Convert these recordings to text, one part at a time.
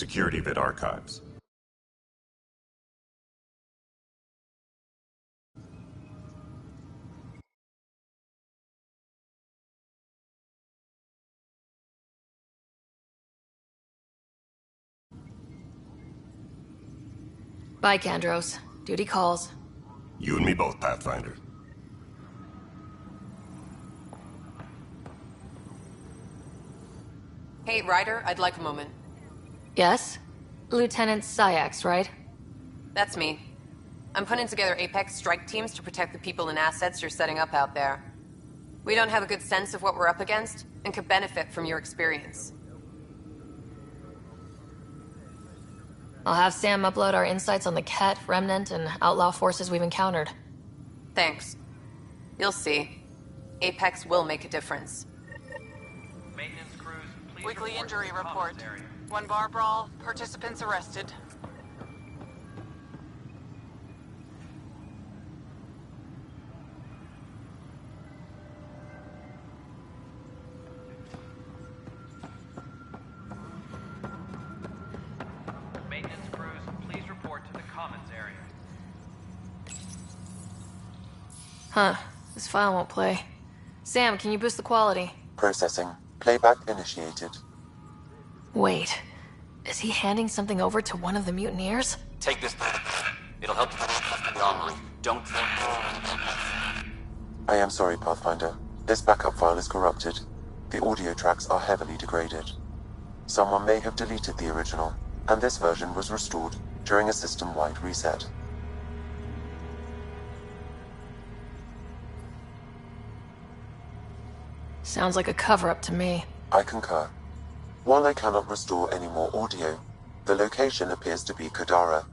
Security vid archives. Bye, Kandros. Duty calls. You and me both, Pathfinder. Hey, Ryder, I'd like a moment. Yes? Lieutenant Syax, right? That's me. I'm putting together Apex strike teams to protect the people and assets you're setting up out there. We don't have a good sense of what we're up against, and could benefit from your experience. I'll have Sam upload our insights on the Ket, Remnant, and outlaw forces we've encountered. Thanks. You'll see. Apex will make a difference. Maintenance crews, please Weekly report injury to the report. commons area. One bar brawl, participants arrested. Maintenance crews, please report to the commons area. Huh. This file won't play. Sam, can you boost the quality? Processing. Playback initiated. Wait. Is he handing something over to one of the mutineers? Take this. It'll help you the armory. Don't... I am sorry, Pathfinder. This backup file is corrupted. The audio tracks are heavily degraded. Someone may have deleted the original, and this version was restored during a system-wide reset. Sounds like a cover-up to me. I concur. While I cannot restore any more audio, the location appears to be Kadara.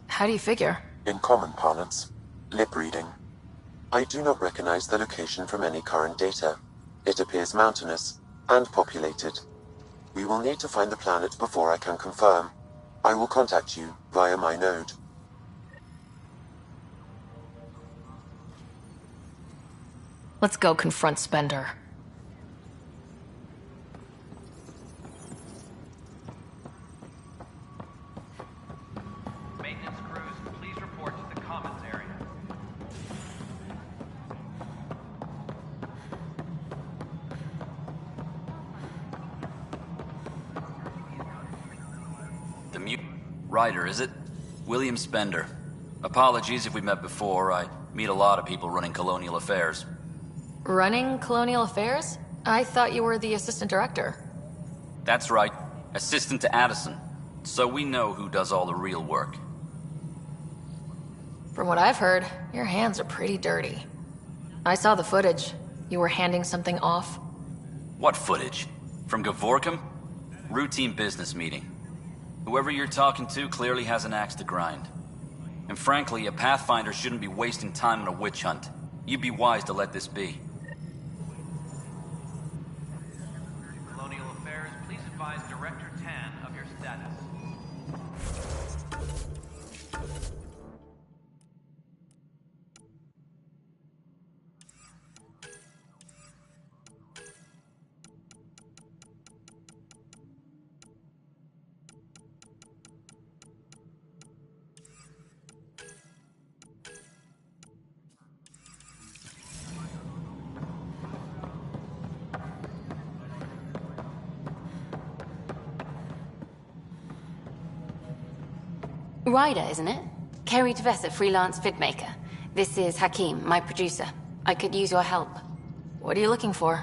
How do you figure? In common parlance, lip reading. I do not recognize the location from any current data. It appears mountainous and populated. We will need to find the planet before I can confirm. I will contact you via my node. Let's go confront Spender. Maintenance crews, please report to the commons area. The mute... Ryder, is it? William Spender. Apologies if we met before. I meet a lot of people running colonial affairs. Running Colonial Affairs? I thought you were the assistant director. That's right. Assistant to Addison. So we know who does all the real work. From what I've heard, your hands are pretty dirty. I saw the footage. You were handing something off. What footage? From Gavorkum? Routine business meeting. Whoever you're talking to clearly has an axe to grind. And frankly, a Pathfinder shouldn't be wasting time on a witch hunt. You'd be wise to let this be. Colonial Affairs, please advise Director Tan of your status. Ryder, isn't it? Kerry Tevessa, freelance vidmaker. This is Hakim, my producer. I could use your help. What are you looking for?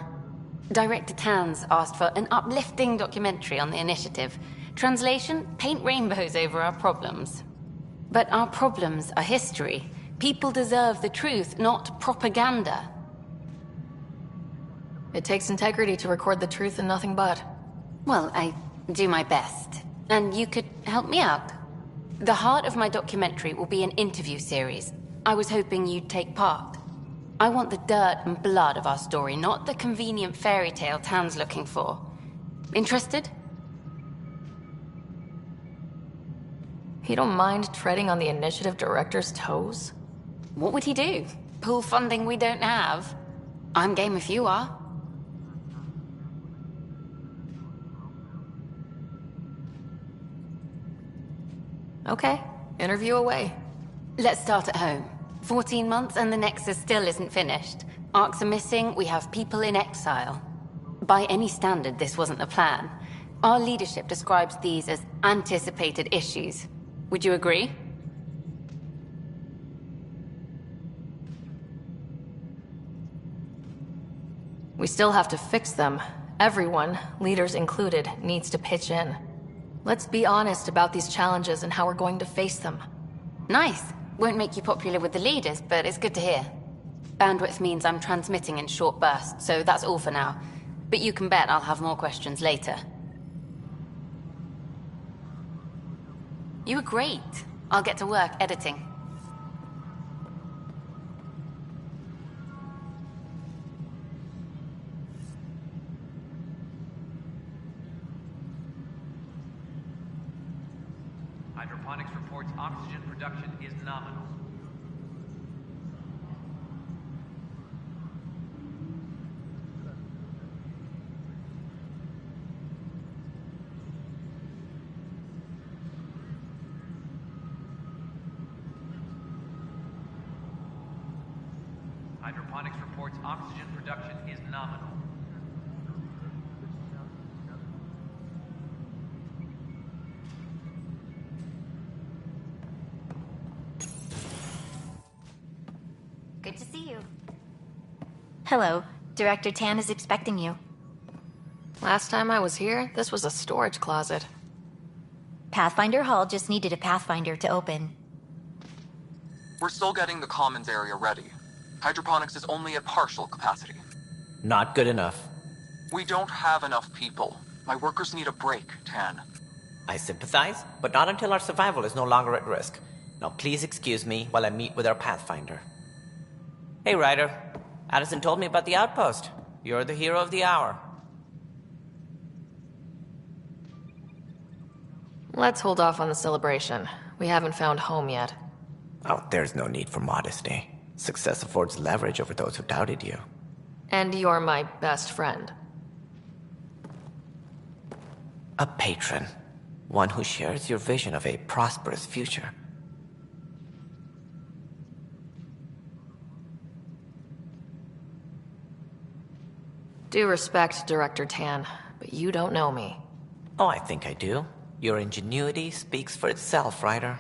Director Tan's asked for an uplifting documentary on the initiative. Translation, paint rainbows over our problems. But our problems are history. People deserve the truth, not propaganda. It takes integrity to record the truth and nothing but. Well, I do my best. And you could help me out. The heart of my documentary will be an interview series. I was hoping you'd take part. I want the dirt and blood of our story, not the convenient fairy tale Tan's looking for. Interested? You don't mind treading on the initiative director's toes? What would he do? Pull funding we don't have? I'm game if you are. Okay, interview away. Let's start at home. 14 months and the Nexus still isn't finished. Arcs are missing, we have people in exile. By any standard, this wasn't the plan. Our leadership describes these as anticipated issues. Would you agree? We still have to fix them. Everyone, leaders included, needs to pitch in. Let's be honest about these challenges and how we're going to face them. Nice. Won't make you popular with the leaders, but it's good to hear. Bandwidth means I'm transmitting in short bursts, so that's all for now. But you can bet I'll have more questions later. You were great. I'll get to work editing. Hydroponics reports oxygen production is nominal. Hydroponics reports oxygen production is nominal. Good to see you. Hello. Director Tan is expecting you. Last time I was here, this was a storage closet. Pathfinder Hall just needed a Pathfinder to open. We're still getting the commons area ready. Hydroponics is only at partial capacity. Not good enough. We don't have enough people. My workers need a break, Tan. I sympathize, but not until our survival is no longer at risk. Now please excuse me while I meet with our Pathfinder. Hey, Ryder. Addison told me about the outpost. You're the hero of the hour. Let's hold off on the celebration. We haven't found home yet. Oh, there's no need for modesty. Success affords leverage over those who doubted you. And you're my best friend. A patron. One who shares your vision of a prosperous future. Due respect, Director Tan, but you don't know me. Oh, I think I do. Your ingenuity speaks for itself, Ryder.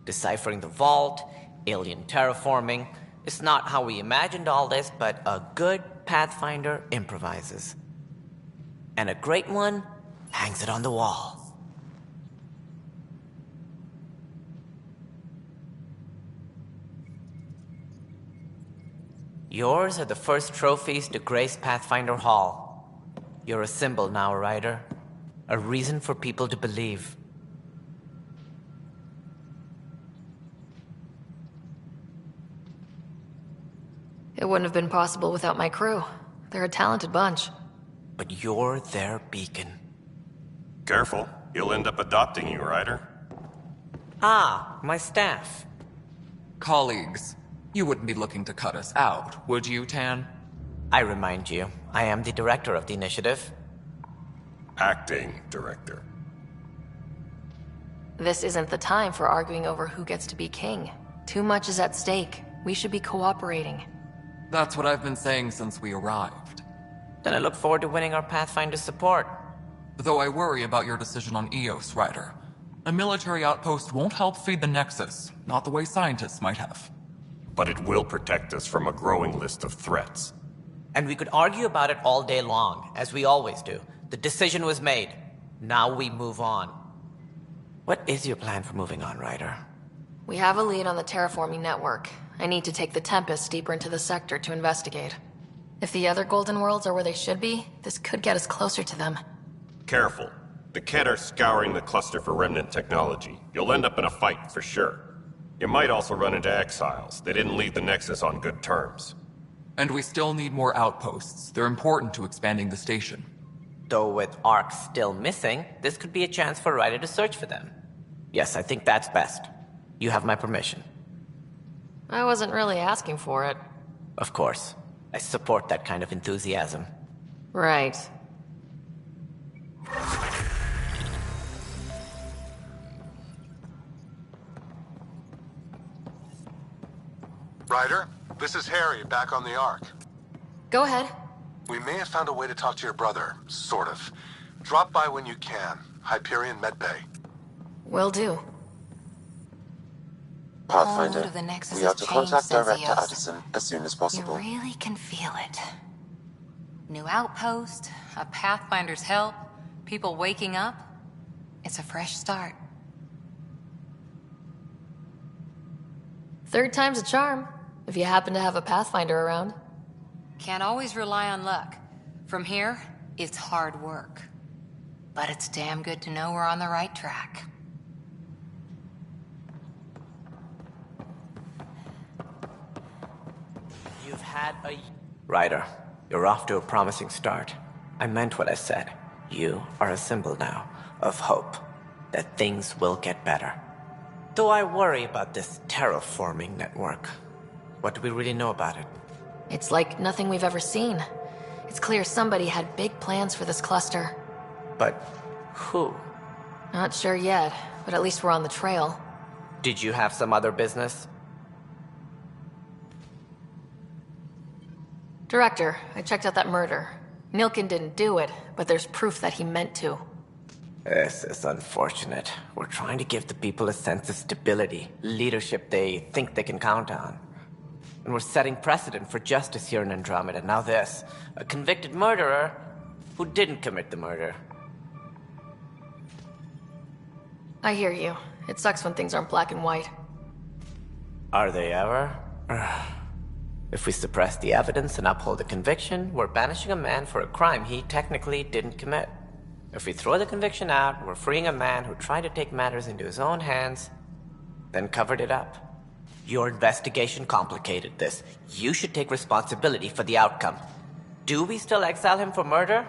Deciphering the vault, alien terraforming. It's not how we imagined all this, but a good Pathfinder improvises. And a great one hangs it on the wall. Yours are the first trophies to grace Pathfinder Hall. You're a symbol now, Ryder. A reason for people to believe. It wouldn't have been possible without my crew. They're a talented bunch. But you're their beacon. Careful, he'll end up adopting you, Ryder. Ah, my staff. Colleagues, you wouldn't be looking to cut us out, would you, Tan? I remind you, I am the director of the initiative. Acting director. This isn't the time for arguing over who gets to be king. Too much is at stake. We should be cooperating. That's what I've been saying since we arrived. Then I look forward to winning our Pathfinder's support. Though I worry about your decision on Eos, Ryder. A military outpost won't help feed the Nexus, not the way scientists might have. But it will protect us from a growing list of threats. And we could argue about it all day long, as we always do. The decision was made. Now we move on. What is your plan for moving on, Ryder? We have a lead on the terraforming network. I need to take the Tempest deeper into the sector to investigate. If the other Golden Worlds are where they should be, this could get us closer to them. Careful. The Kett are scouring the cluster for remnant technology. You'll end up in a fight, for sure. You might also run into exiles. They didn't leave the Nexus on good terms. And we still need more outposts. They're important to expanding the station. Though with Arcs still missing, this could be a chance for Ryder to search for them. Yes, I think that's best. You have my permission. I wasn't really asking for it. Of course. I support that kind of enthusiasm. Right. Ryder, this is Harry, back on the Ark. Go ahead. We may have found a way to talk to your brother, sort of. Drop by when you can. Hyperion Medbay. Will do. Pathfinder, Of the Nexus we are has to changed, contact Director Eos. Addison as soon as possible. You really can feel it. New outpost, a Pathfinder's help, people waking up. It's a fresh start. Third time's a charm, if you happen to have a Pathfinder around. Can't always rely on luck. From here, it's hard work. But it's damn good to know we're on the right track. You've had a... Ryder, you're off to a promising start. I meant what I said. You are a symbol now of hope that things will get better. Though I worry about this terraforming network. What do we really know about it? It's like nothing we've ever seen. It's clear somebody had big plans for this cluster. But who? Not sure yet, but at least we're on the trail. Did you have some other business? Director, I checked out that murder. Nilkin didn't do it, but there's proof that he meant to. This is unfortunate. We're trying to give the people a sense of stability, leadership they think they can count on. And we're setting precedent for justice here in Andromeda. Now this, a convicted murderer who didn't commit the murder. I hear you. It sucks when things aren't black and white. Are they ever? If we suppress the evidence and uphold the conviction, we're banishing a man for a crime he technically didn't commit. If we throw the conviction out, we're freeing a man who tried to take matters into his own hands, then covered it up. Your investigation complicated this. You should take responsibility for the outcome. Do we still exile him for murder?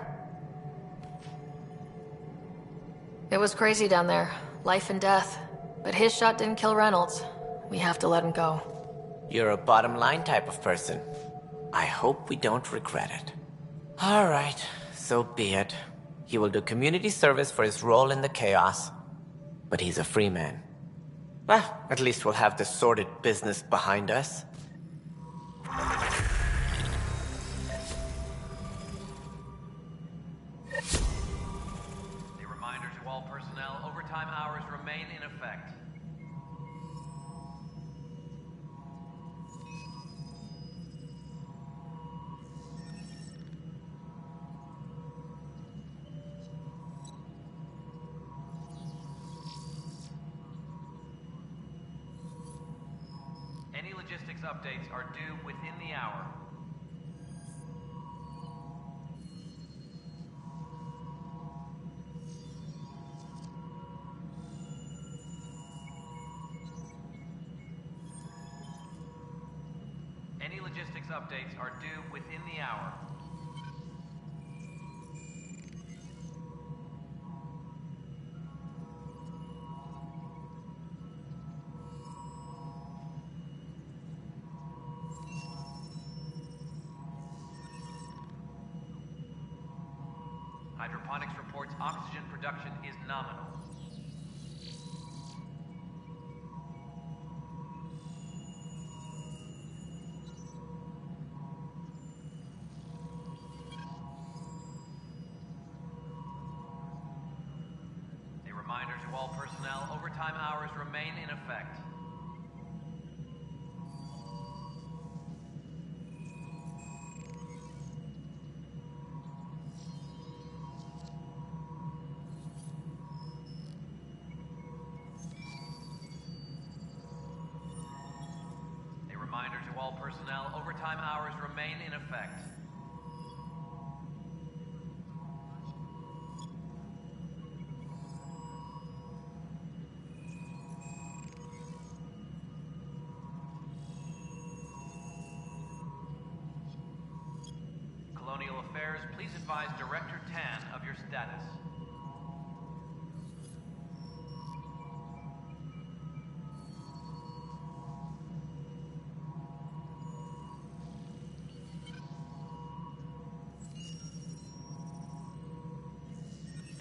It was crazy down there. Life and death. But his shot didn't kill Reynolds. We have to let him go. You're a bottom line type of person. I hope we don't regret it. All right, so be it. He will do community service for his role in the chaos. But he's a free man. Well, at least we'll have the sordid business behind us. A reminder to all personnel, overtime hours remain in effect. Any logistics updates are due within the hour. Any logistics updates are due within the hour. Hydroponics reports oxygen production is nominal. A reminder to all personnel, overtime hours remain in effect. A reminder to all personnel, overtime hours remain in effect. Colonial Affairs, please advise Director Tan of your status.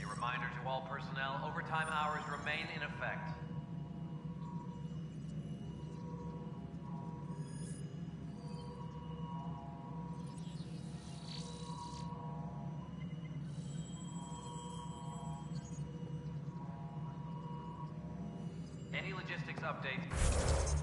A reminder to all personnel, overtime hours remain in effect. Any logistics updates?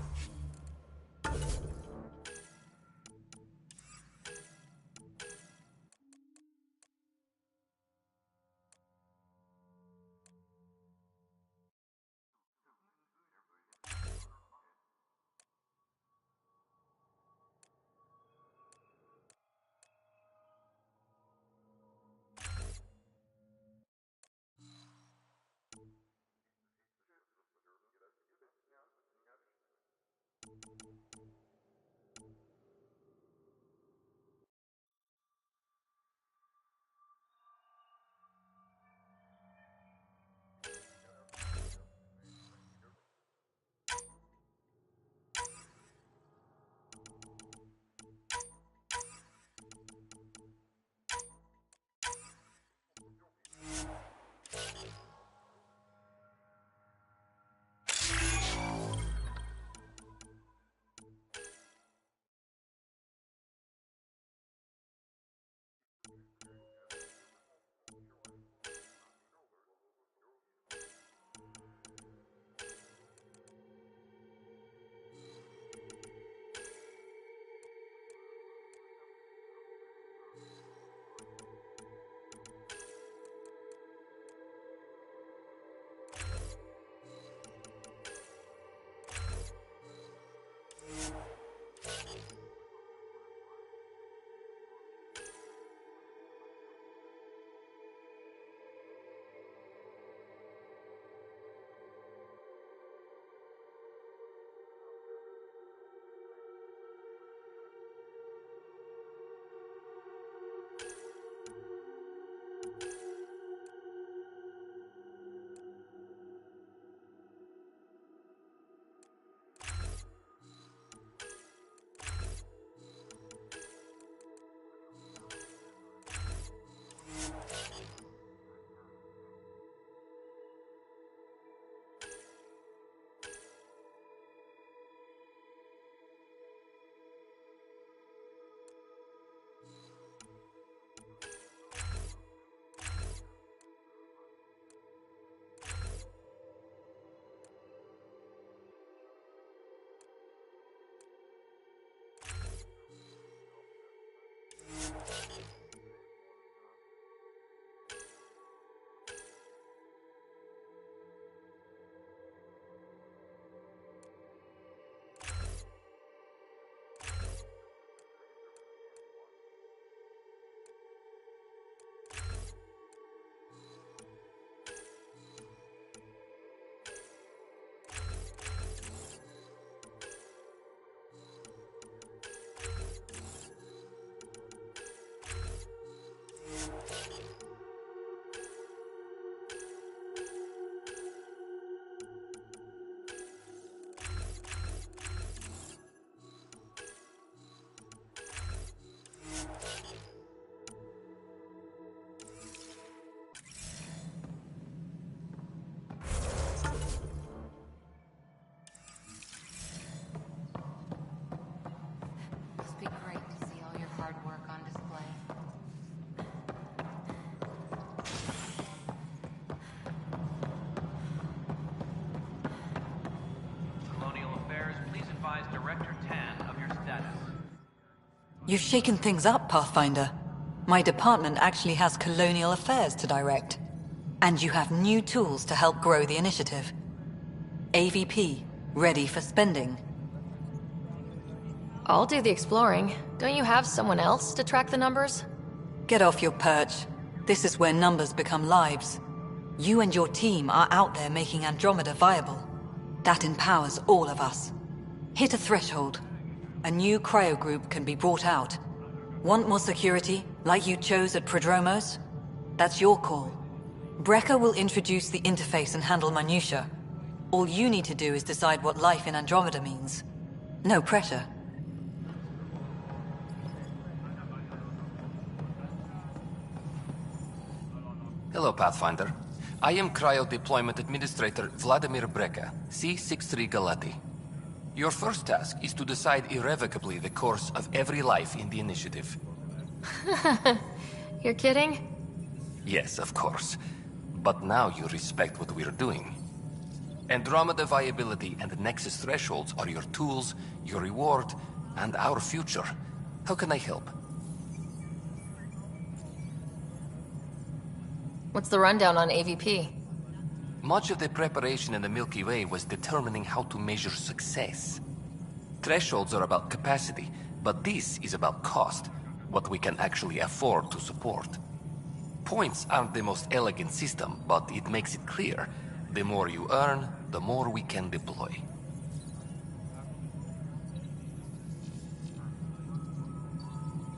Must be great to see all your hard work on display. Colonial Affairs, please advise Director Tan of your status. You've shaken things up, Pathfinder. My department actually has colonial affairs to direct. And you have new tools to help grow the initiative. AVP, ready for spending. I'll do the exploring. Don't you have someone else to track the numbers? Get off your perch. This is where numbers become lives. You and your team are out there making Andromeda viable. That empowers all of us. Hit a threshold. A new cryo group can be brought out. Want more security, like you chose at Prodromos? That's your call. Brecker will introduce the interface and handle minutiae. All you need to do is decide what life in Andromeda means. No pressure. Hello, Pathfinder. I am Cryo Deployment Administrator Vladimir Brecker, C-63 Galati. Your first task is to decide irrevocably the course of every life in the initiative. You're kidding? Yes, of course. But now you respect what we're doing. Andromeda viability and Nexus thresholds are your tools, your reward, and our future. How can I help? What's the rundown on AVP? Much of the preparation in the Milky Way was determining how to measure success. Thresholds are about capacity, but this is about cost, what we can actually afford to support. Points aren't the most elegant system, but it makes it clear. The more you earn, the more we can deploy.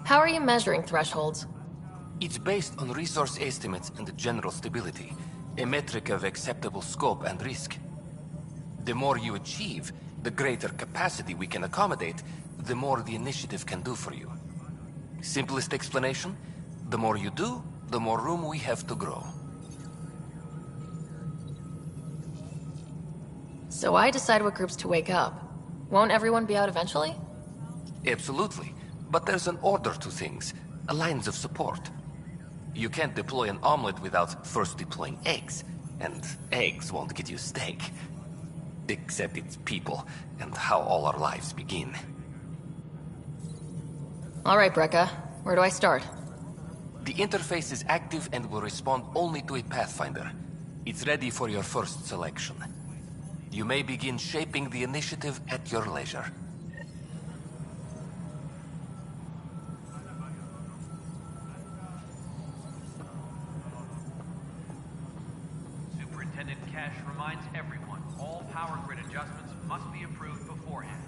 How are you measuring thresholds? It's based on resource estimates and general stability, a metric of acceptable scope and risk. The more you achieve, the greater capacity we can accommodate, the more the initiative can do for you. Simplest explanation, the more you do, the more room we have to grow. So I decide what groups to wake up. Won't everyone be out eventually? Absolutely. But there's an order to things, lines of support. You can't deploy an omelet without first deploying eggs, and eggs won't get you steak. Except it's people, and how all our lives begin. All right, Brekka. Where do I start? The interface is active and will respond only to a Pathfinder. It's ready for your first selection. You may begin shaping the initiative at your leisure. Superintendent Cash reminds everyone, all power grid adjustments must be approved beforehand.